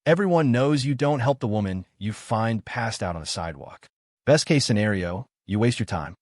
Everyone knows you don't help the woman you find passed out on the sidewalk. Best case scenario, you waste your time.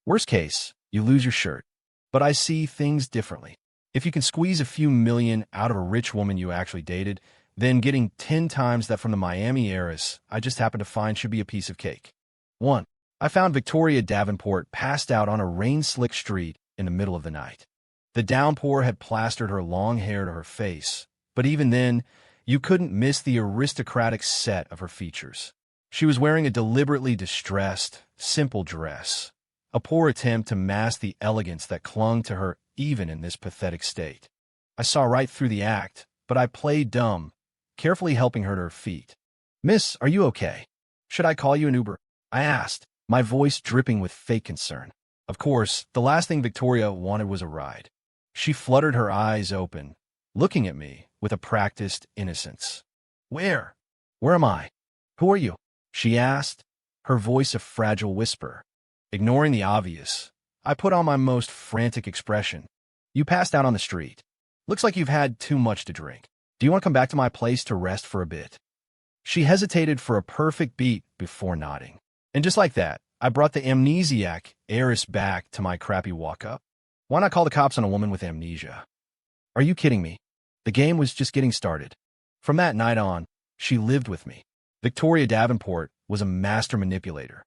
Worst case, you lose your shirt. But I see things differently. If you can squeeze a few million out of a rich woman you actually dated, then getting 10 times that from the Miami heiress I just happened to find should be a piece of cake. 1. I found Victoria Davenport passed out on a rain-slicked street in the middle of the night. The downpour had plastered her long hair to her face, but even then, you couldn't miss the aristocratic set of her features. She was wearing a deliberately distressed, simple dress, a poor attempt to mask the elegance that clung to her even in this pathetic state. I saw right through the act, but I played dumb, carefully helping her to her feet. "Miss, are you okay? Should I call you an Uber?" I asked, my voice dripping with fake concern. Of course, the last thing Victoria wanted was a ride. She fluttered her eyes open, looking at me with a practiced innocence. Where am I? Who are you?" she asked, her voice a fragile whisper. Ignoring the obvious, I put on my most frantic expression. "You passed out on the street. Looks like you've had too much to drink. Do you want to come back to my place to rest for a bit?" She hesitated for a perfect beat before nodding. And just like that, I brought the amnesiac heiress back to my crappy walk-up. Why not call the cops on a woman with amnesia? Are you kidding me? The game was just getting started. From that night on, she lived with me. Victoria Davenport was a master manipulator.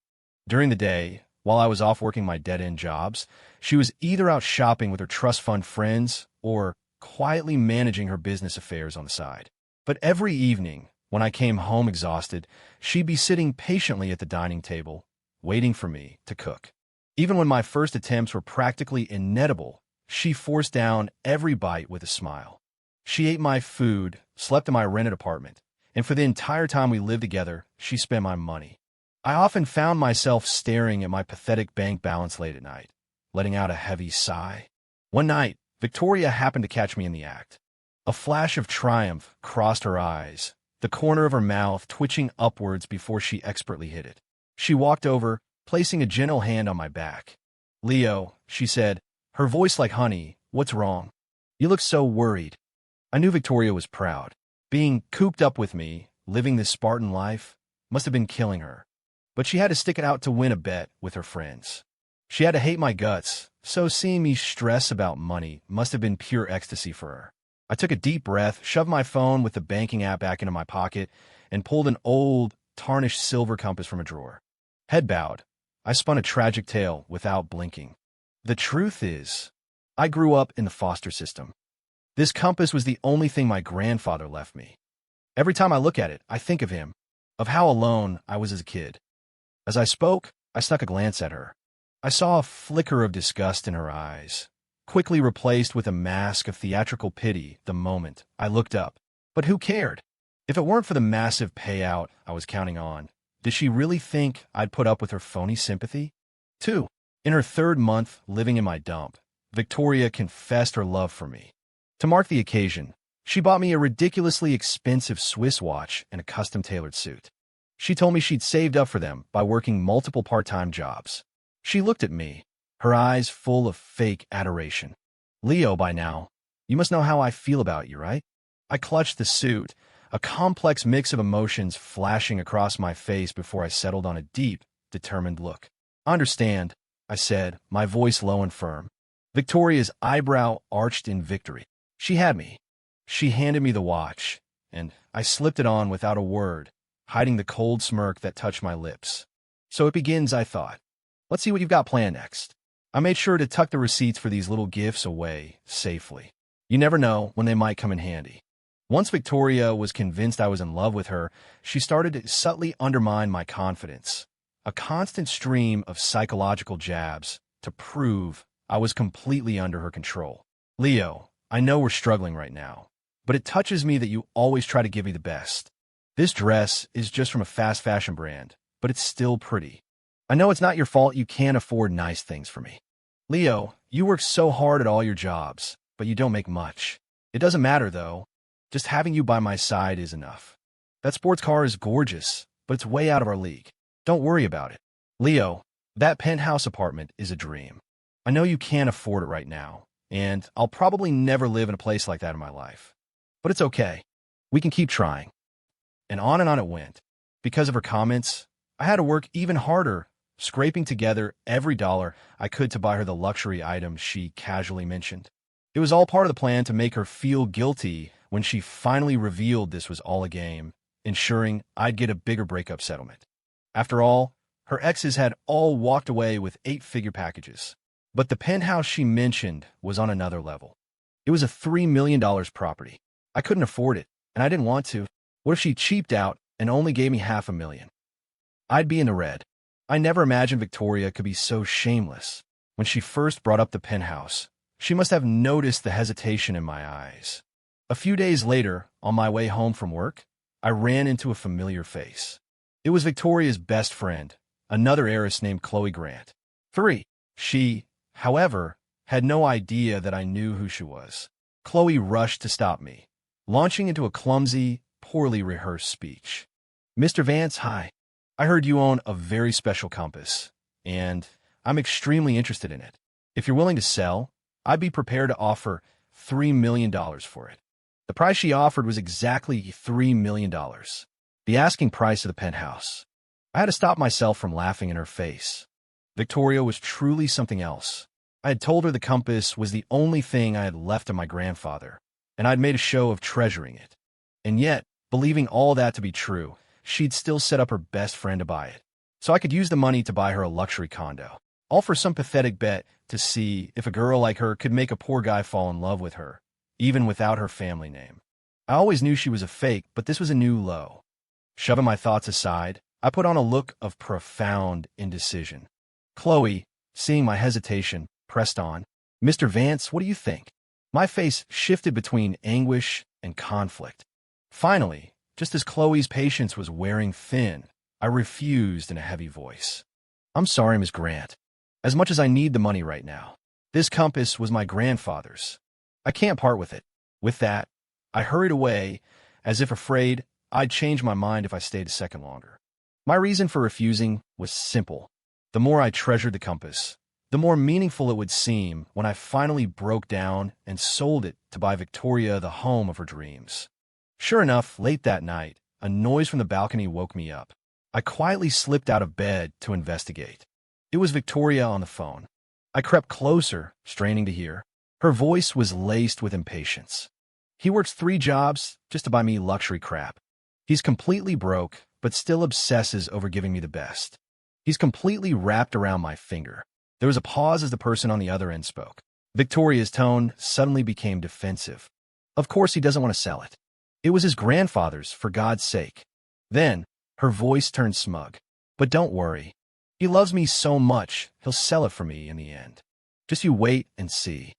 During the day, while I was off working my dead-end jobs, she was either out shopping with her trust fund friends or quietly managing her business affairs on the side. But every evening, when I came home exhausted, she'd be sitting patiently at the dining table, waiting for me to cook. Even when my first attempts were practically inedible, she forced down every bite with a smile. She ate my food, slept in my rented apartment, and for the entire time we lived together, she spent my money. I often found myself staring at my pathetic bank balance late at night, letting out a heavy sigh. One night, Victoria happened to catch me in the act. A flash of triumph crossed her eyes, the corner of her mouth twitching upwards before she expertly hid it. She walked over, placing a gentle hand on my back. "Leo," she said, her voice like honey, "what's wrong? You look so worried." I knew Victoria was proud. Being cooped up with me, living this Spartan life, must have been killing her. But she had to stick it out to win a bet with her friends. She had to hate my guts, so seeing me stress about money must have been pure ecstasy for her. I took a deep breath, shoved my phone with the banking app back into my pocket, and pulled an old, tarnished silver compass from a drawer. Head bowed, I spun a tragic tale without blinking. The truth is, I grew up in the foster system. This compass was the only thing my grandfather left me. Every time I look at it, I think of him, of how alone I was as a kid. As I spoke, I snuck a glance at her. I saw a flicker of disgust in her eyes, quickly replaced with a mask of theatrical pity the moment I looked up. But who cared? If it weren't for the massive payout I was counting on, did she really think I'd put up with her phony sympathy? 2. In her 3rd month living in my dump, Victoria confessed her love for me. To mark the occasion, she bought me a ridiculously expensive Swiss watch and a custom-tailored suit. She told me she'd saved up for them by working multiple part-time jobs. She looked at me, her eyes full of fake adoration. "Leo, by now, you must know how I feel about you, right?" I clutched the suit, a complex mix of emotions flashing across my face before I settled on a deep, determined look. "I understand," I said, my voice low and firm. Victoria's eyebrow arched in victory. She had me. She handed me the watch, and I slipped it on without a word, hiding the cold smirk that touched my lips. "So it begins," I thought. "Let's see what you've got planned next." I made sure to tuck the receipts for these little gifts away safely. You never know when they might come in handy. Once Victoria was convinced I was in love with her, she started to subtly undermine my confidence. A constant stream of psychological jabs to prove I was completely under her control. "Leo, I know we're struggling right now, but it touches me that you always try to give me the best. This dress is just from a fast fashion brand, but it's still pretty. I know it's not your fault you can't afford nice things for me. Leo, you work so hard at all your jobs, but you don't make much. It doesn't matter, though. Just having you by my side is enough. That sports car is gorgeous, but it's way out of our league. Don't worry about it. Leo, that penthouse apartment is a dream. I know you can't afford it right now, and I'll probably never live in a place like that in my life. But it's okay. We can keep trying." And on it went. Because of her comments, I had to work even harder, scraping together every dollar I could to buy her the luxury items she casually mentioned. It was all part of the plan to make her feel guilty when she finally revealed this was all a game, ensuring I'd get a bigger breakup settlement. After all, her exes had all walked away with 8-figure packages. But the penthouse she mentioned was on another level. It was a $3 million property. I couldn't afford it, and I didn't want to. What if she cheaped out and only gave me $500,000? I'd be in the red. I never imagined Victoria could be so shameless. When she first brought up the penthouse, she must have noticed the hesitation in my eyes. A few days later, on my way home from work, I ran into a familiar face. It was Victoria's best friend, another heiress named Chloe Grant. 3. She, however, had no idea that I knew who she was. Chloe rushed to stop me, launching into a clumsy, poorly rehearsed speech. Mr. Vance, hi. I heard you own a very special compass, and I'm extremely interested in it. If you're willing to sell, I'd be prepared to offer $3 million for it. The price she offered was exactly $3 million, the asking price of the penthouse. I had to stop myself from laughing in her face. Victoria was truly something else. I had told her the compass was the only thing I had left of my grandfather, and I'd made a show of treasuring it. And yet, believing all that to be true, she'd still set up her best friend to buy it, so I could use the money to buy her a luxury condo, all for some pathetic bet to see if a girl like her could make a poor guy fall in love with her, even without her family name. I always knew she was a fake, but this was a new low. Shoving my thoughts aside, I put on a look of profound indecision. Chloe, seeing my hesitation, pressed on. Mr. Vance, what do you think? My face shifted between anguish and conflict. Finally, just as Chloe's patience was wearing thin, I refused in a heavy voice. I'm sorry, Miss Grant. As much as I need the money right now, this compass was my grandfather's. I can't part with it. With that, I hurried away, as if afraid I'd change my mind if I stayed a second longer. My reason for refusing was simple. The more I treasured the compass, the more meaningful it would seem when I finally broke down and sold it to buy Victoria the home of her dreams. Sure enough, late that night, a noise from the balcony woke me up. I quietly slipped out of bed to investigate. It was Victoria on the phone. I crept closer, straining to hear. Her voice was laced with impatience. He works 3 jobs just to buy me luxury crap. He's completely broke, but still obsesses over giving me the best. He's completely wrapped around my finger. There was a pause as the person on the other end spoke. Victoria's tone suddenly became defensive. Of course he doesn't want to sell it. It was his grandfather's, for God's sake. Then, her voice turned smug. But don't worry. He loves me so much, he'll sell it for me in the end. Just you wait and see.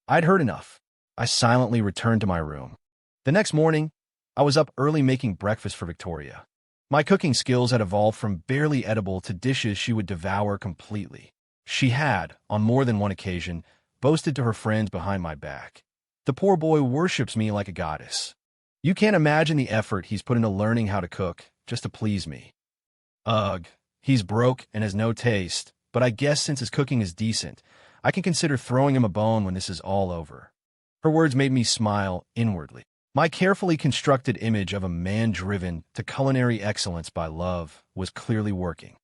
I'd heard enough. I silently returned to my room. The next morning, I was up early making breakfast for Victoria. My cooking skills had evolved from barely edible to dishes she would devour completely. She had, on more than one occasion, boasted to her friends behind my back. The poor boy worships me like a goddess. You can't imagine the effort he's put into learning how to cook just to please me. Ugh, he's broke and has no taste, but I guess since his cooking is decent, I can consider throwing him a bone when this is all over. Her words made me smile inwardly. My carefully constructed image of a man driven to culinary excellence by love was clearly working.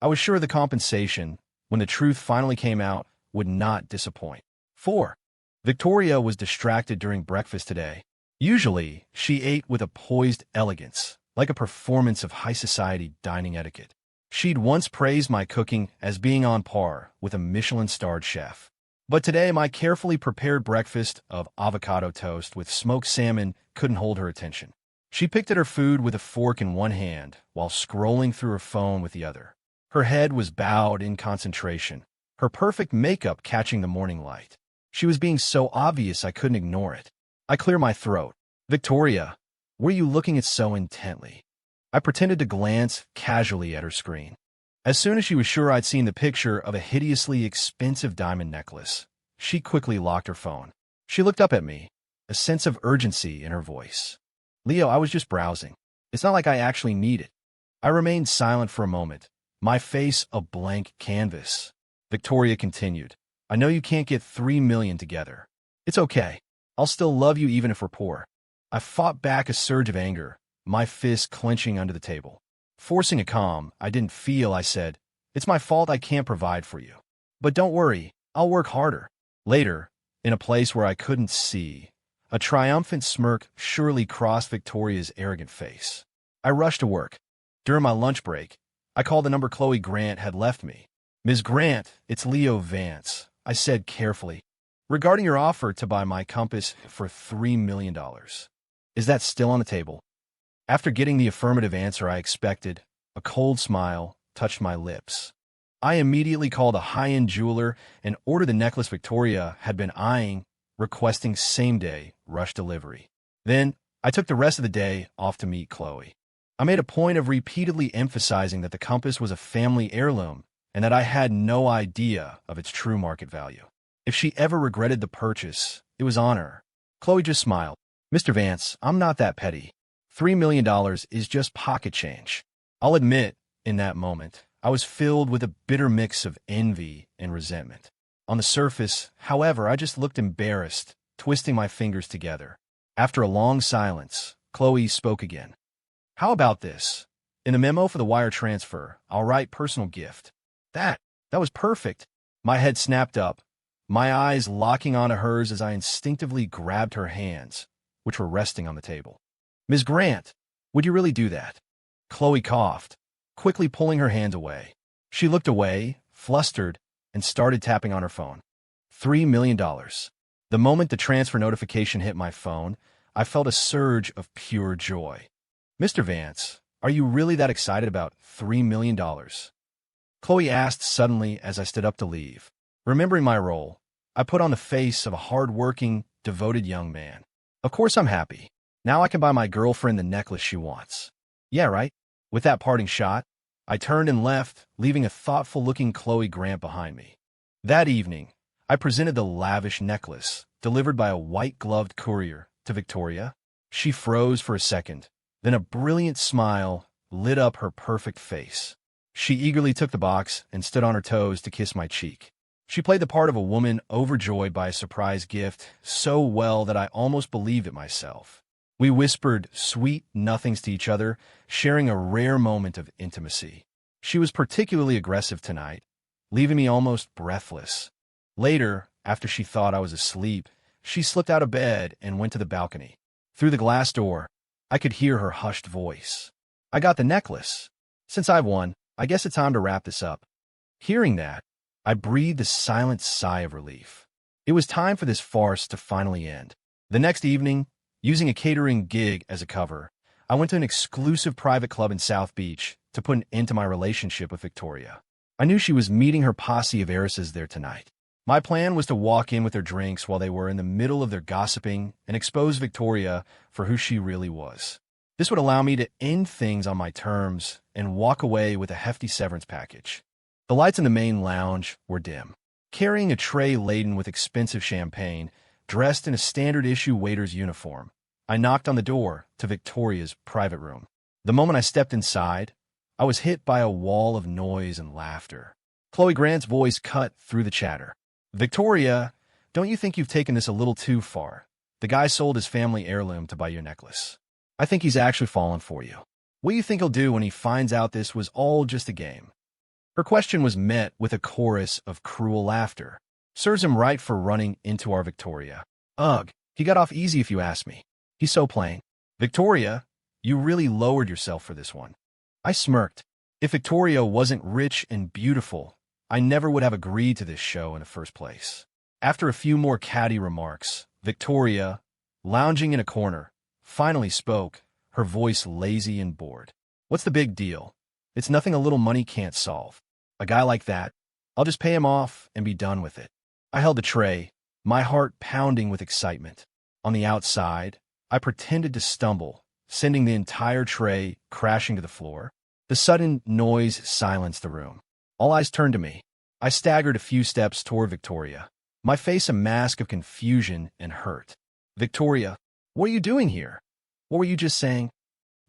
I was sure the compensation, when the truth finally came out, would not disappoint. 4. Victoria was distracted during breakfast today. Usually, she ate with a poised elegance, like a performance of high society dining etiquette. She'd once praised my cooking as being on par with a Michelin-starred chef. But today, my carefully prepared breakfast of avocado toast with smoked salmon couldn't hold her attention. She picked at her food with a fork in one hand while scrolling through her phone with the other. Her head was bowed in concentration, her perfect makeup catching the morning light. She was being so obvious I couldn't ignore it. I cleared my throat. Victoria, were you looking at so intently? I pretended to glance casually at her screen. As soon as she was sure I'd seen the picture of a hideously expensive diamond necklace, she quickly locked her phone. She looked up at me, a sense of urgency in her voice. Leo, I was just browsing. It's not like I actually need it. I remained silent for a moment, my face a blank canvas. Victoria continued. I know you can't get $3 million together. It's okay. I'll still love you even if we're poor. I fought back a surge of anger, my fist clenching under the table. Forcing a calm I didn't feel, I said, "It's my fault I can't provide for you. But don't worry, I'll work harder." Later, in a place where I couldn't see, a triumphant smirk surely crossed Victoria's arrogant face. I rushed to work. During my lunch break, I called the number Chloe Grant had left me. "Ms. Grant, it's Leo Vance," I said carefully, "regarding your offer to buy my compass for $3 million. Is that still on the table?" After getting the affirmative answer I expected, a cold smile touched my lips. I immediately called a high-end jeweler and ordered the necklace Victoria had been eyeing, requesting same-day rush delivery. Then, I took the rest of the day off to meet Chloe. I made a point of repeatedly emphasizing that the compass was a family heirloom and that I had no idea of its true market value. If she ever regretted the purchase, it was on her. Chloe just smiled. "Mr. Vance, I'm not that petty. $3 million is just pocket change." I'll admit, in that moment, I was filled with a bitter mix of envy and resentment. On the surface, however, I just looked embarrassed, twisting my fingers together. After a long silence, Chloe spoke again. "How about this? In the memo for the wire transfer, I'll write personal gift." That was perfect. My head snapped up, my eyes locking onto hers as I instinctively grabbed her hands, which were resting on the table. "Ms. Grant, would you really do that?" Chloe coughed, quickly pulling her hands away. She looked away, flustered, and started tapping on her phone. $3 million. The moment the transfer notification hit my phone, I felt a surge of pure joy. "Mr. Vance, are you really that excited about $3 million? Chloe asked suddenly as I stood up to leave. Remembering my role, I put on the face of a hard-working, devoted young man. "Of course I'm happy. Now I can buy my girlfriend the necklace she wants." "Yeah, right?" With that parting shot, I turned and left, leaving a thoughtful-looking Chloe Grant behind me. That evening, I presented the lavish necklace, delivered by a white-gloved courier, to Victoria. She froze for a second, then a brilliant smile lit up her perfect face. She eagerly took the box and stood on her toes to kiss my cheek. She played the part of a woman overjoyed by a surprise gift so well that I almost believed it myself. We whispered sweet nothings to each other, sharing a rare moment of intimacy. She was particularly aggressive tonight, leaving me almost breathless. Later, after she thought I was asleep, she slipped out of bed and went to the balcony. Through the glass door, I could hear her hushed voice. "I got the necklace. Since I've won, I guess it's time to wrap this up." Hearing that, I breathed a silent sigh of relief. It was time for this farce to finally end. The next evening, using a catering gig as a cover, I went to an exclusive private club in South Beach to put an end to my relationship with Victoria. I knew she was meeting her posse of heiresses there tonight. My plan was to walk in with their drinks while they were in the middle of their gossiping and expose Victoria for who she really was. This would allow me to end things on my terms and walk away with a hefty severance package. The lights in the main lounge were dim. Carrying a tray laden with expensive champagne, dressed in a standard-issue waiter's uniform, I knocked on the door to Victoria's private room. The moment I stepped inside, I was hit by a wall of noise and laughter. Chloe Grant's voice cut through the chatter. "Victoria, don't you think you've taken this a little too far? The guy sold his family heirloom to buy your necklace. I think he's actually fallen for you. What do you think he'll do when he finds out this was all just a game?" Her question was met with a chorus of cruel laughter. "Serves him right for running into our Victoria. Ugh, he got off easy if you ask me. He's so plain. Victoria, you really lowered yourself for this one." I smirked. If Victoria wasn't rich and beautiful, I never would have agreed to this show in the first place. After a few more catty remarks, Victoria, lounging in a corner, finally spoke, her voice lazy and bored. "What's the big deal? It's nothing a little money can't solve. A guy like that, I'll just pay him off and be done with it." I held the tray, my heart pounding with excitement. On the outside, I pretended to stumble, sending the entire tray crashing to the floor. The sudden noise silenced the room. All eyes turned to me. I staggered a few steps toward Victoria, my face a mask of confusion and hurt. "Victoria, what are you doing here? What were you just saying?"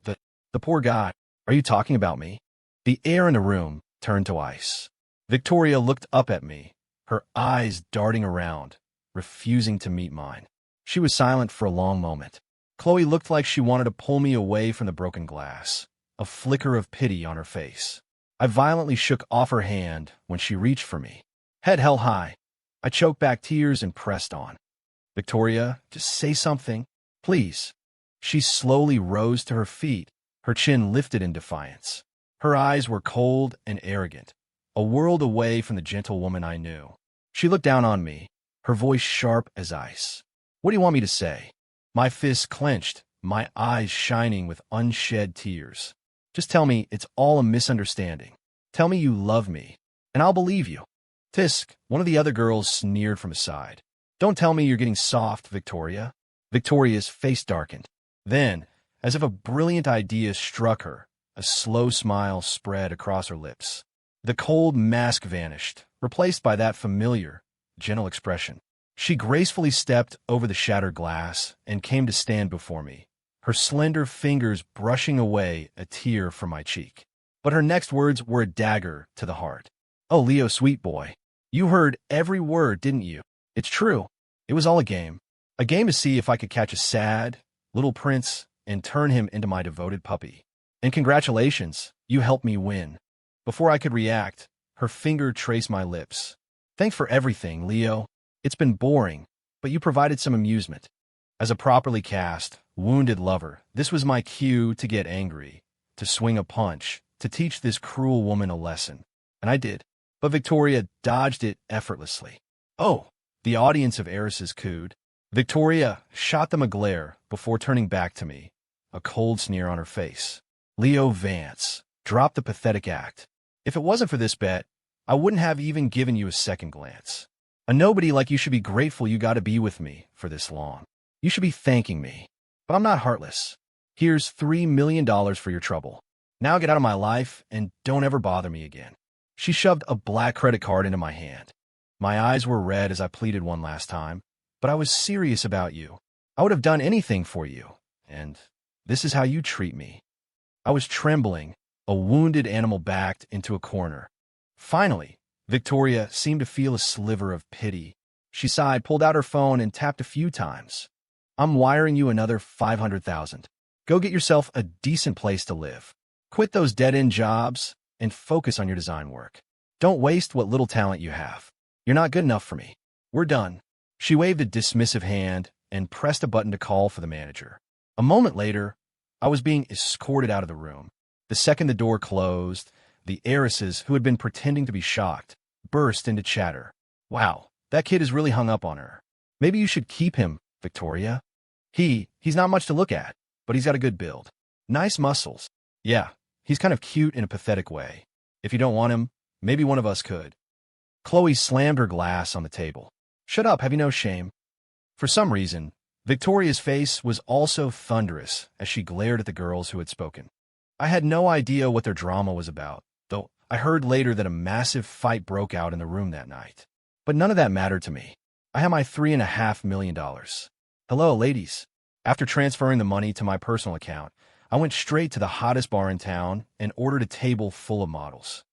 The poor guy. Are you talking about me?" The air in the room turned to ice. Victoria looked up at me, her eyes darting around, refusing to meet mine. She was silent for a long moment. Chloe looked like she wanted to pull me away from the broken glass, a flicker of pity on her face. I violently shook off her hand when she reached for me. Head held high. I choked back tears and pressed on. Victoria, just say something, please. She slowly rose to her feet, her chin lifted in defiance. Her eyes were cold and arrogant, a world away from the gentle woman I knew. She looked down on me, her voice sharp as ice. What do you want me to say? My fists clenched, my eyes shining with unshed tears. Just tell me it's all a misunderstanding. Tell me you love me, and I'll believe you. Tisk, one of the other girls sneered from his side. Don't tell me you're getting soft, Victoria. Victoria's face darkened. Then, as if a brilliant idea struck her, a slow smile spread across her lips. The cold mask vanished, replaced by that familiar, gentle expression. She gracefully stepped over the shattered glass and came to stand before me, her slender fingers brushing away a tear from my cheek. But her next words were a dagger to the heart. Oh, Leo, sweet boy. You heard every word, didn't you? It's true. It was all a game. A game to see if I could catch a sad, little prince and turn him into my devoted puppy. And congratulations, you helped me win. Before I could react, her finger traced my lips. Thanks for everything, Leo. It's been boring, but you provided some amusement. As a properly cast, wounded lover, this was my cue to get angry, to swing a punch, to teach this cruel woman a lesson. And I did. But Victoria dodged it effortlessly. Oh, the audience of heiresses cooed. Victoria shot them a glare before turning back to me, a cold sneer on her face. Leo Vance, drop the pathetic act. If it wasn't for this bet, I wouldn't have even given you a second glance. A nobody like you should be grateful you got to be with me for this long. You should be thanking me. But I'm not heartless. Here's $3 million for your trouble. Now get out of my life and don't ever bother me again. She shoved a black credit card into my hand. My eyes were red as I pleaded one last time, but I was serious about you. I would have done anything for you, and this is how you treat me. I was trembling, a wounded animal backed into a corner. Finally, Victoria seemed to feel a sliver of pity. She sighed, pulled out her phone, and tapped a few times. I'm wiring you another $500,000. Go get yourself a decent place to live. Quit those dead-end jobs and focus on your design work. Don't waste what little talent you have. You're not good enough for me. We're done. She waved a dismissive hand and pressed a button to call for the manager. A moment later, I was being escorted out of the room. The second the door closed, the heiresses, who had been pretending to be shocked, burst into chatter. Wow, that kid is really hung up on her. Maybe you should keep him, Victoria. He's not much to look at, but he's got a good build. Nice muscles. Yeah, he's kind of cute in a pathetic way. If you don't want him, maybe one of us could. Chloe slammed her glass on the table. Shut up, have you no shame? For some reason, Victoria's face was also thunderous as she glared at the girls who had spoken. I had no idea what their drama was about, though I heard later that a massive fight broke out in the room that night. But none of that mattered to me. I had my $3.5 million. Hello, ladies. After transferring the money to my personal account, I went straight to the hottest bar in town and ordered a table full of models.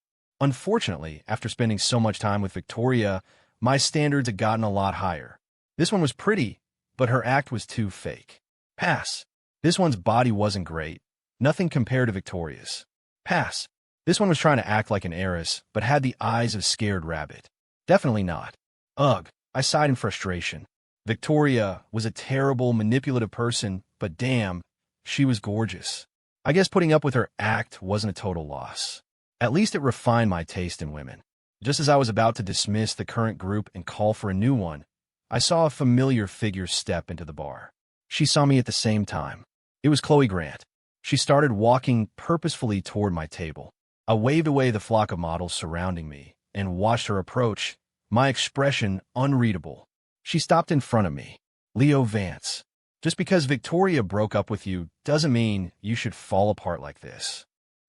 Unfortunately, after spending so much time with Victoria, my standards had gotten a lot higher. This one was pretty, but her act was too fake. Pass. This one's body wasn't great. Nothing compared to Victoria's. Pass. This one was trying to act like an heiress, but had the eyes of a scared rabbit. Definitely not. Ugh, I sighed in frustration. Victoria was a terrible, manipulative person, but damn, she was gorgeous. I guess putting up with her act wasn't a total loss. At least it refined my taste in women. Just as I was about to dismiss the current group and call for a new one, I saw a familiar figure step into the bar. She saw me at the same time. It was Chloe Grant. She started walking purposefully toward my table. I waved away the flock of models surrounding me and watched her approach, my expression unreadable. She stopped in front of me. Leo Vance, just because Victoria broke up with you doesn't mean you should fall apart like this.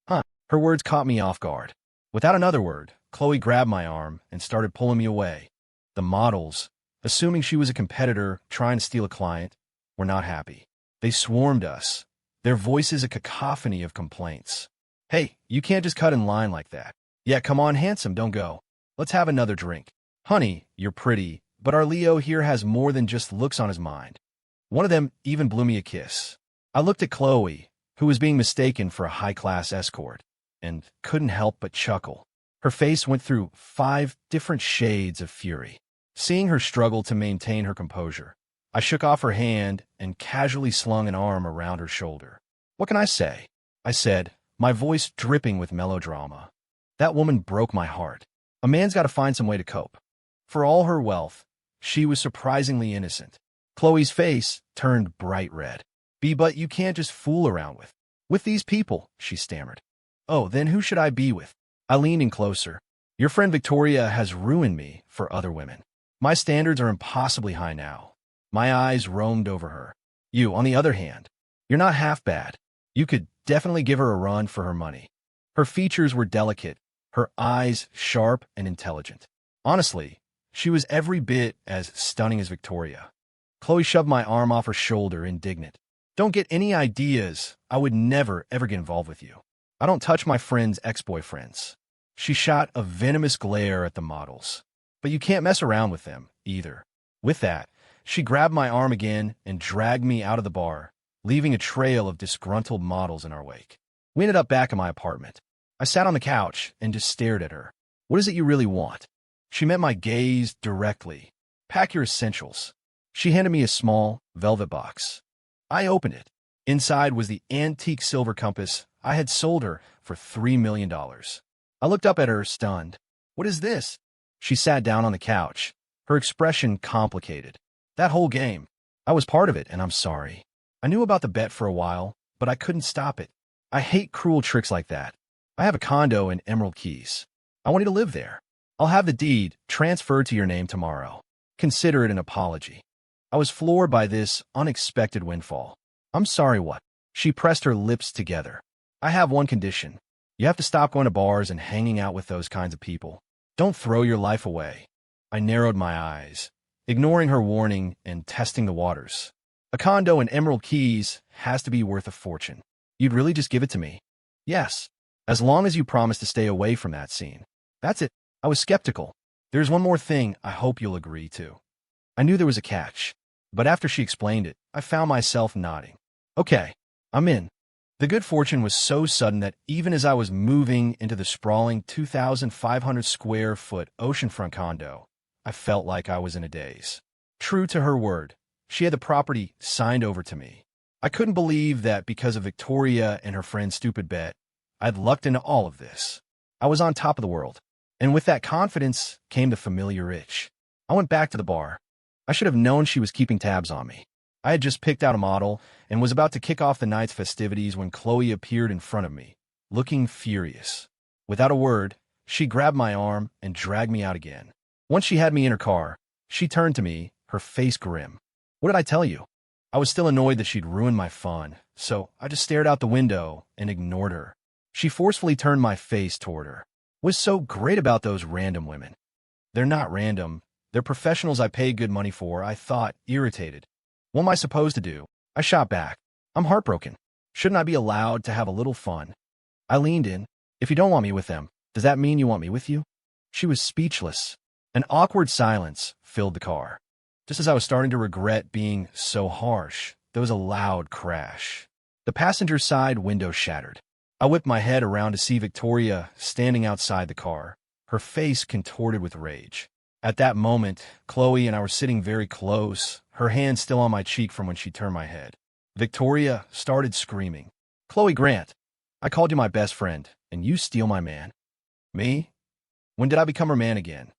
Huh. Her words caught me off guard. Without another word, Chloe grabbed my arm and started pulling me away. The models, assuming she was a competitor trying to steal a client, were not happy. They swarmed us, their voices a cacophony of complaints. Hey, you can't just cut in line like that. Yeah, come on, handsome, don't go. Let's have another drink. Honey, you're pretty, but our Leo here has more than just looks on his mind. One of them even blew me a kiss. I looked at Chloe, who was being mistaken for a high-class escort, and couldn't help but chuckle. Her face went through 5 different shades of fury. Seeing her struggle to maintain her composure, I shook off her hand and casually slung an arm around her shoulder. "What can I say?" I said, my voice dripping with melodrama. That woman broke my heart. A man's got to find some way to cope. For all her wealth, she was surprisingly innocent. Chloe's face turned bright red. But you can't just fool around with these people," she stammered. "Oh, then who should I be with?" I leaned in closer. "Your friend Victoria has ruined me for other women. My standards are impossibly high now." My eyes roamed over her. "You, on the other hand, you're not half bad. You could definitely give her a run for her money." Her features were delicate, her eyes sharp and intelligent. Honestly, she was every bit as stunning as Victoria. Chloe shoved my arm off her shoulder, indignant. "Don't get any ideas. I would never, ever get involved with you. I don't touch my friends' ex-boyfriends." She shot a venomous glare at the models. "But you can't mess around with them, either." With that, she grabbed my arm again and dragged me out of the bar, leaving a trail of disgruntled models in our wake. We ended up back in my apartment. I sat on the couch and just stared at her. "What is it you really want?" She met my gaze directly. "Pack your essentials." She handed me a small, velvet box. I opened it. Inside was the antique silver compass I had sold her for $3 million. I looked up at her, stunned. "What is this?" She sat down on the couch, her expression complicated. "That whole game. I was part of it, and I'm sorry. I knew about the bet for a while, but I couldn't stop it. I hate cruel tricks like that. I have a condo in Emerald Keys. I want you to live there. I'll have the deed transferred to your name tomorrow. Consider it an apology." I was floored by this unexpected windfall. "I'm sorry, what?" She pressed her lips together. "I have one condition. You have to stop going to bars and hanging out with those kinds of people. Don't throw your life away." I narrowed my eyes, ignoring her warning and testing the waters. "A condo in Emerald Keys has to be worth a fortune. You'd really just give it to me?" "Yes, as long as you promise to stay away from that scene." "That's it." I was skeptical. "There's one more thing I hope you'll agree to." I knew there was a catch, but after she explained it, I found myself nodding. "Okay, I'm in." The good fortune was so sudden that even as I was moving into the sprawling 2,500 square foot oceanfront condo, I felt like I was in a daze. True to her word, she had the property signed over to me. I couldn't believe that because of Victoria and her friend's stupid bet, I'd lucked into all of this. I was on top of the world, and with that confidence came the familiar itch. I went back to the bar. I should have known she was keeping tabs on me. I had just picked out a model and was about to kick off the night's festivities when Chloe appeared in front of me, looking furious. Without a word, she grabbed my arm and dragged me out again. Once she had me in her car, she turned to me, her face grim. "What did I tell you?" I was still annoyed that she'd ruined my fun, so I just stared out the window and ignored her. She forcefully turned my face toward her. "What's so great about those random women?" "They're not random. They're professionals I paid good money for," I thought, irritated. "What am I supposed to do?" I shot back. "I'm heartbroken. Shouldn't I be allowed to have a little fun?" I leaned in. "If you don't want me with them, does that mean you want me with you?" She was speechless. An awkward silence filled the car. Just as I was starting to regret being so harsh, there was a loud crash. The passenger side window shattered. I whipped my head around to see Victoria standing outside the car, her face contorted with rage. At that moment, Chloe and I were sitting very close, her hand still on my cheek from when she turned my head. Victoria started screaming. "Chloe Grant, I called you my best friend, and you steal my man." "Me? When did I become her man again?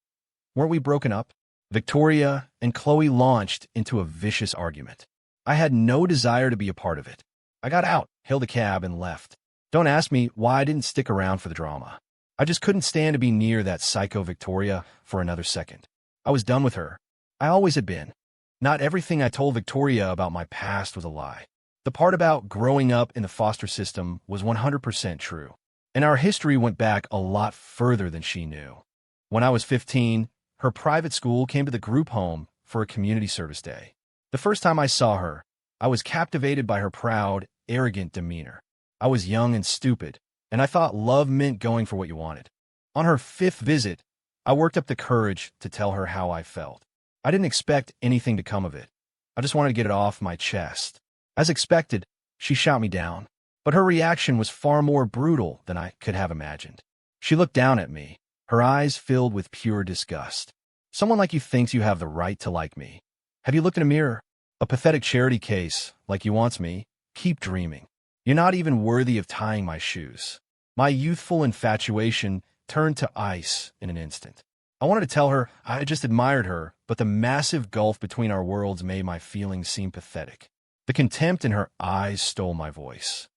Weren't we broken up?" Victoria and Chloe launched into a vicious argument. I had no desire to be a part of it. I got out, hailed a cab, and left. Don't ask me why I didn't stick around for the drama. I just couldn't stand to be near that psycho Victoria for another second. I was done with her. I always had been. Not everything I told Victoria about my past was a lie. The part about growing up in the foster system was 100% true. And our history went back a lot further than she knew. When I was 15, her private school came to the group home for a community service day. The first time I saw her, I was captivated by her proud, arrogant demeanor. I was young and stupid, and I thought love meant going for what you wanted. On her 5th visit, I worked up the courage to tell her how I felt. I didn't expect anything to come of it. I just wanted to get it off my chest. As expected, she shot me down, but her reaction was far more brutal than I could have imagined. She looked down at me, her eyes filled with pure disgust. Someone like you thinks you have the right to like me. Have you looked in a mirror? A pathetic charity case, like you wants me. Keep dreaming. You're not even worthy of tying my shoes. My youthful infatuation turned to ice in an instant. I wanted to tell her I just admired her, but the massive gulf between our worlds made my feelings seem pathetic. The contempt in her eyes stole my voice.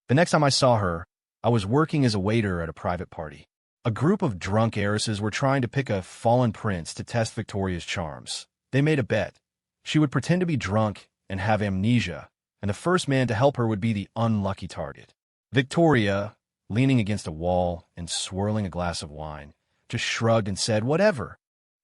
The next time I saw her, I was working as a waiter at a private party. A group of drunk heiresses were trying to pick a fallen prince to test Victoria's charms. They made a bet. She would pretend to be drunk and have amnesia, and the first man to help her would be the unlucky target. Victoria, leaning against a wall and swirling a glass of wine, just shrugged and said, "Whatever."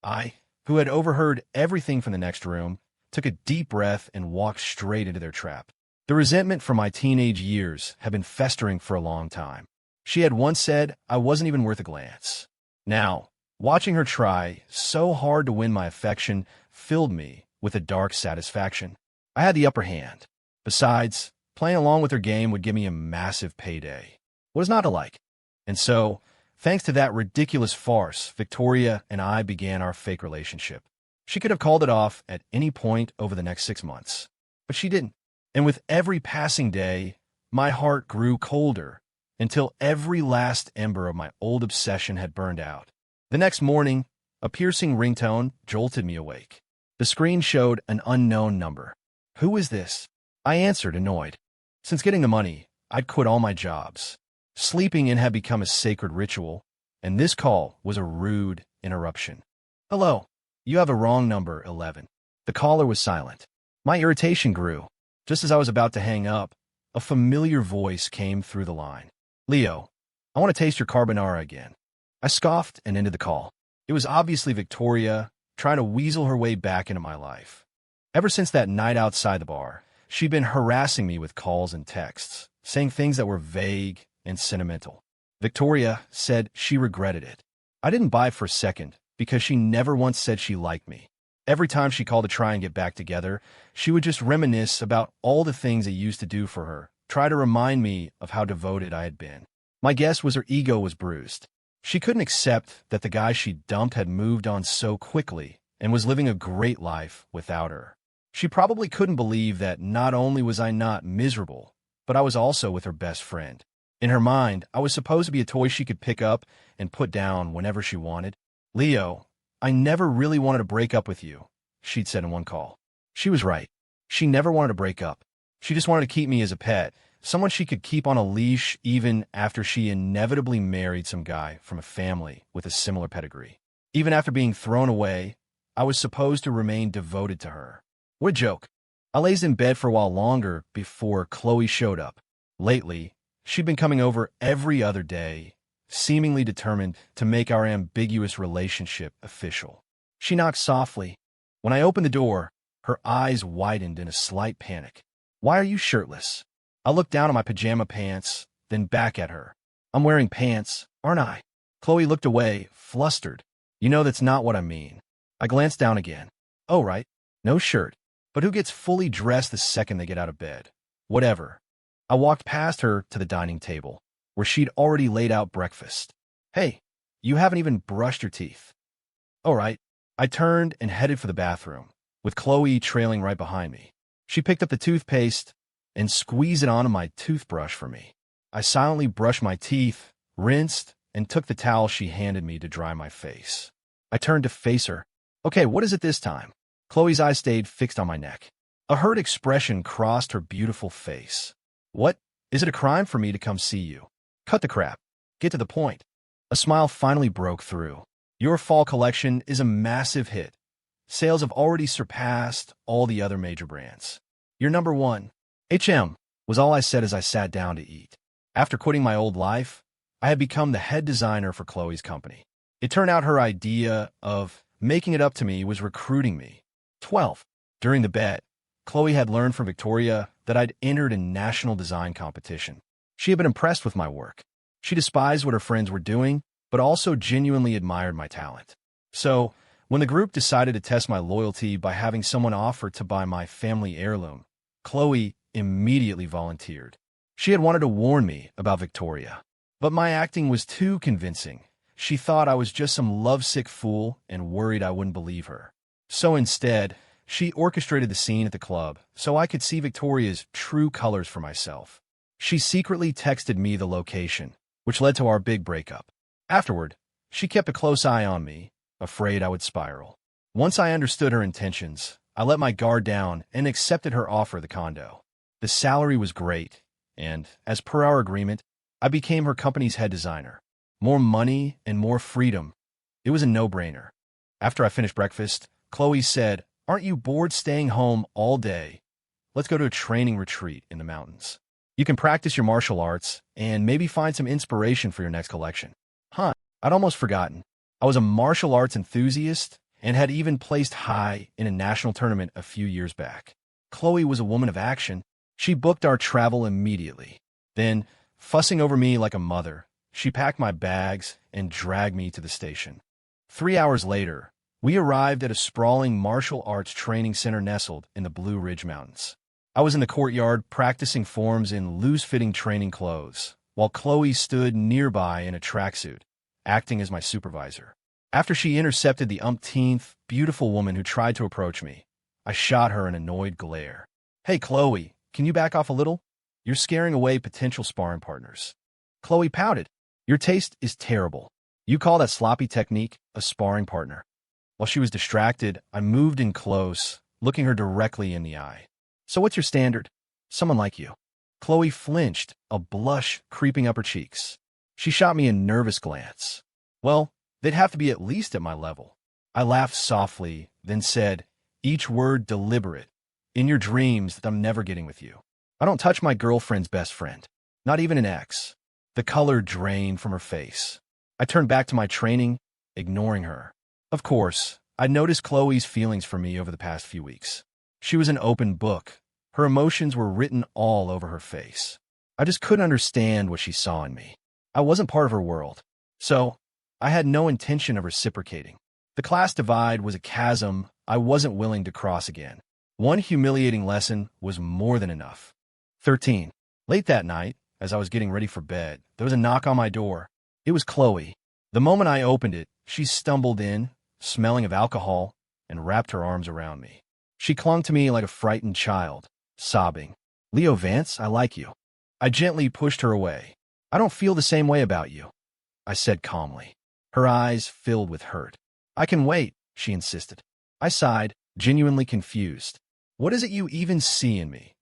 I, who had overheard everything from the next room, took a deep breath and walked straight into their trap. The resentment from my teenage years had been festering for a long time. She had once said I wasn't even worth a glance. Now, watching her try so hard to win my affection filled me with a dark satisfaction. I had the upper hand. Besides, playing along with her game would give me a massive payday. What is not to like? And so, thanks to that ridiculous farce, Victoria and I began our fake relationship. She could have called it off at any point over the next 6 months, but she didn't. And with every passing day, my heart grew colder until every last ember of my old obsession had burned out. The next morning, a piercing ringtone jolted me awake. The screen showed an unknown number. Who is this? I answered, annoyed. Since getting the money, I'd quit all my jobs. Sleeping in had become a sacred ritual, and this call was a rude interruption. "Hello, you have a wrong number, 11. The caller was silent. My irritation grew. Just as I was about to hang up, a familiar voice came through the line. "Leo, I want to taste your carbonara again." I scoffed and ended the call. It was obviously Victoria trying to weasel her way back into my life. Ever since that night outside the bar, she'd been harassing me with calls and texts, saying things that were vague and sentimental. Victoria said she regretted it. I didn't buy it for a second because she never once said she liked me. Every time she called to try and get back together, she would just reminisce about all the things I used to do for her, try to remind me of how devoted I had been. My guess was her ego was bruised. She couldn't accept that the guy she dumped had moved on so quickly and was living a great life without her. She probably couldn't believe that not only was I not miserable, but I was also with her best friend. In her mind, I was supposed to be a toy she could pick up and put down whenever she wanted. "Leo, I never really wanted to break up with you," she'd said in one call. She was right. She never wanted to break up. She just wanted to keep me as a pet, someone she could keep on a leash even after she inevitably married some guy from a family with a similar pedigree. Even after being thrown away, I was supposed to remain devoted to her. What a joke. I lazed in bed for a while longer before Chloe showed up. Lately, she'd been coming over every other day, seemingly determined to make our ambiguous relationship official. She knocked softly. When I opened the door, her eyes widened in a slight panic. "Why are you shirtless?" I looked down at my pajama pants, then back at her. "I'm wearing pants, aren't I?" Chloe looked away, flustered. "You know that's not what I mean." I glanced down again. "Oh, right. No shirt. But who gets fully dressed the second they get out of bed?" Whatever. I walked past her to the dining table, where she'd already laid out breakfast. "Hey, you haven't even brushed your teeth." "All right." I turned and headed for the bathroom, with Chloe trailing right behind me. She picked up the toothpaste and squeezed it onto my toothbrush for me. I silently brushed my teeth, rinsed, and took the towel she handed me to dry my face. I turned to face her. "Okay, what is it this time?" Chloe's eyes stayed fixed on my neck. A hurt expression crossed her beautiful face. "What? Is it a crime for me to come see you?" "Cut the crap. Get to the point." A smile finally broke through. "Your fall collection is a massive hit. Sales have already surpassed all the other major brands. You're number one." Was all I said as I sat down to eat. After quitting my old life, I had become the head designer for Chloe's company. It turned out her idea of making it up to me was recruiting me. 12. During the bet, Chloe had learned from Victoria that I'd entered a national design competition. She had been impressed with my work. She despised what her friends were doing, but also genuinely admired my talent. So, When the group decided to test my loyalty by having someone offer to buy my family heirloom, Chloe immediately volunteered. She had wanted to warn me about Victoria, but my acting was too convincing. She thought I was just some lovesick fool and worried I wouldn't believe her. So instead, she orchestrated the scene at the club so I could see Victoria's true colors for myself. She secretly texted me the location, which led to our big breakup. Afterward, she kept a close eye on me, afraid I would spiral. Once I understood her intentions, I let my guard down and accepted her offer of the condo. The salary was great, and, as per our agreement, I became her company's head designer. More money and more freedom. It was a no-brainer. After I finished breakfast, Chloe said, "Aren't you bored staying home all day? Let's go to a training retreat in the mountains. You can practice your martial arts and maybe find some inspiration for your next collection." Huh, I'd almost forgotten. I was a martial arts enthusiast and had even placed high in a national tournament a few years back. Chloe was a woman of action. She booked our travel immediately. Then, fussing over me like a mother, she packed my bags and dragged me to the station. 3 hours later, we arrived at a sprawling martial arts training center nestled in the Blue Ridge Mountains. I was in the courtyard practicing forms in loose-fitting training clothes, while Chloe stood nearby in a tracksuit, acting as my supervisor. After she intercepted the umpteenth beautiful woman who tried to approach me, I shot her an annoyed glare. "Hey, Chloe, can you back off a little? You're scaring away potential sparring partners." Chloe pouted. "Your taste is terrible. You call that sloppy technique a sparring partner?" While she was distracted, I moved in close, looking her directly in the eye. "So what's your standard?" "Someone like you." Chloe flinched, a blush creeping up her cheeks. She shot me a nervous glance. "Well, they'd have to be at least at my level." I laughed softly, then said, each word deliberate, "In your dreams that I'm never getting with you. I don't touch my girlfriend's best friend, not even an ex." The color drained from her face. I turned back to my training, ignoring her. Of course, I'd noticed Chloe's feelings for me over the past few weeks. She was an open book. Her emotions were written all over her face. I just couldn't understand what she saw in me. I wasn't part of her world, so I had no intention of reciprocating. The class divide was a chasm I wasn't willing to cross again. One humiliating lesson was more than enough. 13. Late that night, as I was getting ready for bed, there was a knock on my door. It was Chloe. The moment I opened it, she stumbled in, smelling of alcohol, and wrapped her arms around me. She clung to me like a frightened child, sobbing, "Leo Vance, I like you." I gently pushed her away. "I don't feel the same way about you," I said calmly. Her eyes filled with hurt. "I can wait," she insisted. I sighed, genuinely confused. "What is it you even see in me?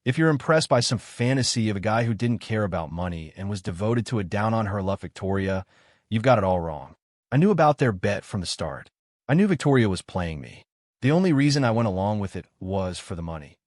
If you're impressed by some fantasy of a guy who didn't care about money and was devoted to a down-on-her-luck Victoria, you've got it all wrong." I knew about their bet from the start. I knew Victoria was playing me. The only reason I went along with it was for the money.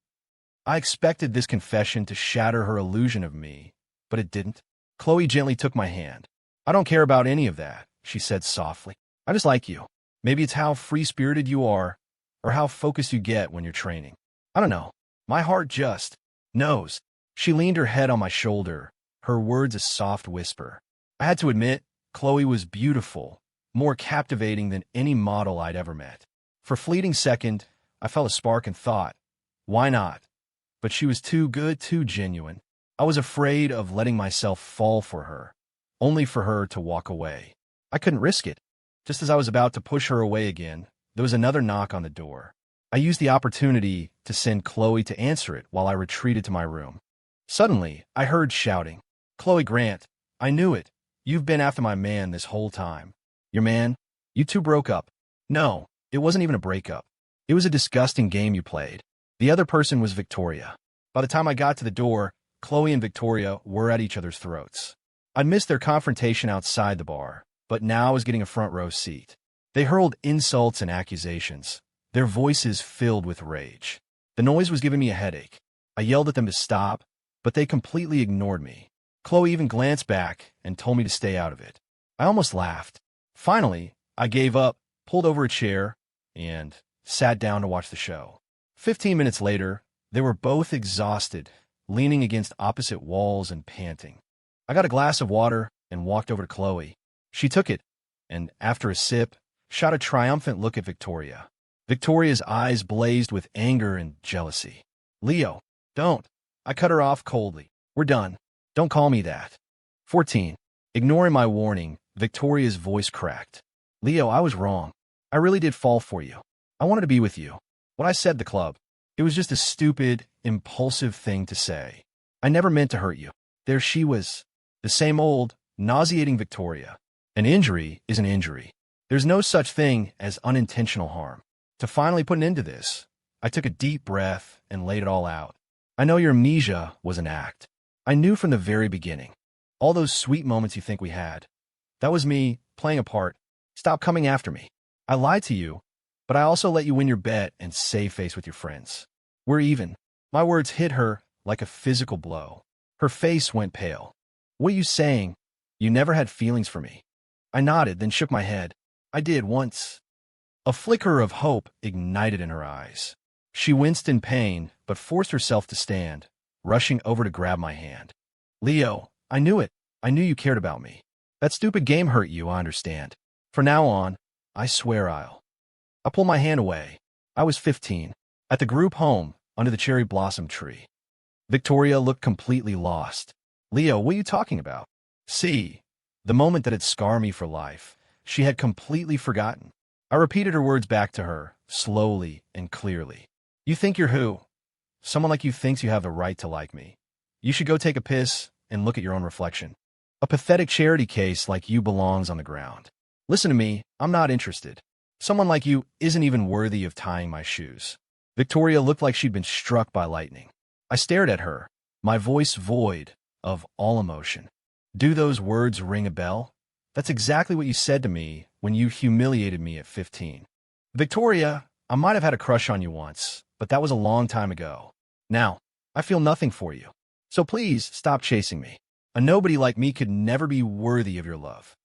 I expected this confession to shatter her illusion of me, but it didn't. Chloe gently took my hand. "I don't care about any of that," she said softly. "I just like you. Maybe it's how free-spirited you are, or how focused you get when you're training. I don't know. My heart just knows." She leaned her head on my shoulder, her words a soft whisper. I had to admit, Chloe was beautiful, more captivating than any model I'd ever met. For a fleeting second, I felt a spark and thought, why not? But she was too good, too genuine. I was afraid of letting myself fall for her, only for her to walk away. I couldn't risk it. Just as I was about to push her away again, there was another knock on the door. I used the opportunity to send Chloe to answer it while I retreated to my room. Suddenly, I heard shouting, "Chloe Grant, I knew it. You've been after my man this whole time." "Your man? You two broke up." "No, it wasn't even a breakup. It was a disgusting game you played." The other person was Victoria. By the time I got to the door, Chloe and Victoria were at each other's throats. I'd missed their confrontation outside the bar, but now I was getting a front row seat. They hurled insults and accusations, their voices filled with rage. The noise was giving me a headache. I yelled at them to stop, but they completely ignored me. Chloe even glanced back and told me to stay out of it. I almost laughed. Finally, I gave up, pulled over a chair, and sat down to watch the show. 15 minutes later, they were both exhausted, leaning against opposite walls and panting. I got a glass of water and walked over to Chloe. She took it, and after a sip, shot a triumphant look at Victoria. Victoria's eyes blazed with anger and jealousy. Leo, don't. I cut her off coldly. We're done. Don't call me that. 14. Ignoring my warning, Victoria's voice cracked. Leo, I was wrong. I really did fall for you. I wanted to be with you. When I said the club, it was just a stupid, impulsive thing to say. I never meant to hurt you. There she was. The same old, nauseating Victoria. An injury is an injury. There's no such thing as unintentional harm. To finally put an end to this, I took a deep breath and laid it all out. I know your amnesia was an act. I knew from the very beginning. All those sweet moments you think we had. That was me playing a part. Stop coming after me. I lied to you, but I also let you win your bet and save face with your friends. We're even. My words hit her like a physical blow. Her face went pale. What are you saying? You never had feelings for me. I nodded, then shook my head. I did once. A flicker of hope ignited in her eyes. She winced in pain, but forced herself to stand, rushing over to grab my hand. Leo, I knew it. I knew you cared about me. That stupid game hurt you, I understand. From now on, I swear I'll. I pulled my hand away. I was 15, at the group home, under the cherry blossom tree. Victoria looked completely lost. Leo, what are you talking about? See, the moment that had scarred me for life, she had completely forgotten. I repeated her words back to her, slowly and clearly. You think you're who? Someone like you thinks you have the right to like me. You should go take a piss and look at your own reflection. A pathetic charity case like you belongs on the ground. Listen to me, I'm not interested. Someone like you isn't even worthy of tying my shoes. Victoria looked like she'd been struck by lightning. I stared at her, my voice void of all emotion. Do those words ring a bell? That's exactly what you said to me when you humiliated me at 15. Victoria, I might have had a crush on you once, but that was a long time ago. Now, I feel nothing for you. So please stop chasing me. A nobody like me could never be worthy of your love.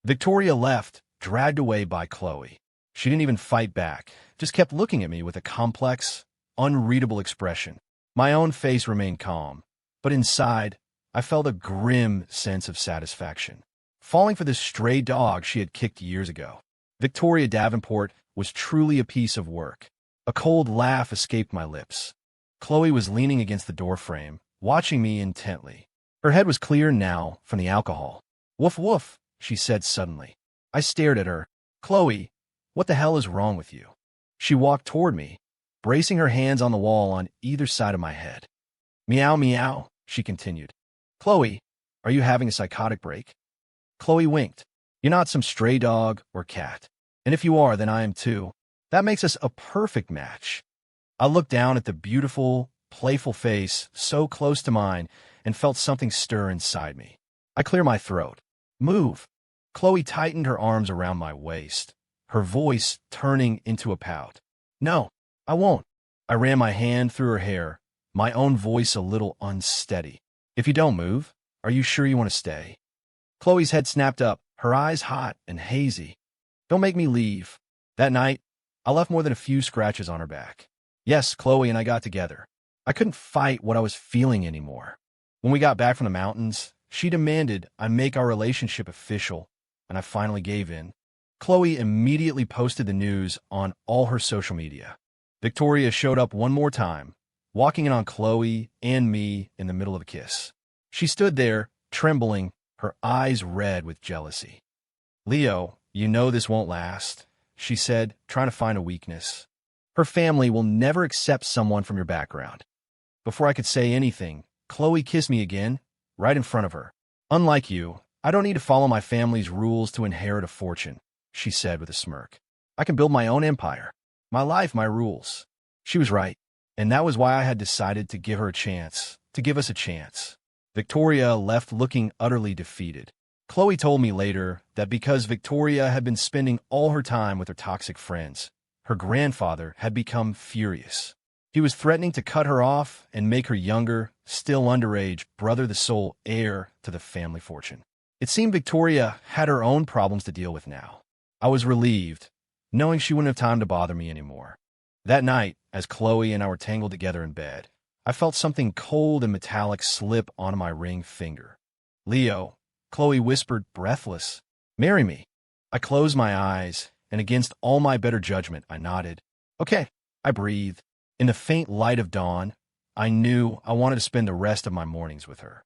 Victoria left, dragged away by Chloe. She didn't even fight back, just kept looking at me with a complex, unreadable expression. My own face remained calm, but inside, I felt a grim sense of satisfaction. Falling for this stray dog she had kicked years ago. Victoria Davenport was truly a piece of work. A cold laugh escaped my lips. Chloe was leaning against the doorframe, watching me intently. Her head was clear now from the alcohol. Woof woof, she said suddenly. I stared at her. Chloe, what the hell is wrong with you? She walked toward me, bracing her hands on the wall on either side of my head. Meow meow, she continued. Chloe, are you having a psychotic break? Chloe winked. You're not some stray dog or cat. And if you are, then I am too. That makes us a perfect match. I looked down at the beautiful, playful face so close to mine and felt something stir inside me. I cleared my throat. Move. Chloe tightened her arms around my waist, her voice turning into a pout. No, I won't. I ran my hand through her hair, my own voice a little unsteady. If you don't move, are you sure you want to stay? Chloe's head snapped up, her eyes hot and hazy. Don't make me leave. That night, I left more than a few scratches on her back. Yes, Chloe and I got together. I couldn't fight what I was feeling anymore. When we got back from the mountains, she demanded I make our relationship official, and I finally gave in. Chloe immediately posted the news on all her social media. Victoria showed up one more time, walking in on Chloe and me in the middle of a kiss. She stood there, trembling, her eyes red with jealousy. Leo, you know this won't last, she said, trying to find a weakness. Her family will never accept someone from your background. Before I could say anything, Chloe kissed me again, right in front of her. Unlike you, I don't need to follow my family's rules to inherit a fortune, she said with a smirk. I can build my own empire. My life, my rules. She was right, and that was why I had decided to give her a chance, to give us a chance. Victoria left looking utterly defeated. Chloe told me later that because Victoria had been spending all her time with her toxic friends, her grandfather had become furious. He was threatening to cut her off and make her younger, still underage brother the sole heir to the family fortune. It seemed Victoria had her own problems to deal with now. I was relieved, knowing she wouldn't have time to bother me anymore. That night, as Chloe and I were tangled together in bed, I felt something cold and metallic slip onto my ring finger. Leo, Chloe whispered, breathless. Marry me. I closed my eyes, and against all my better judgment, I nodded. Okay, I breathed. In the faint light of dawn, I knew I wanted to spend the rest of my mornings with her.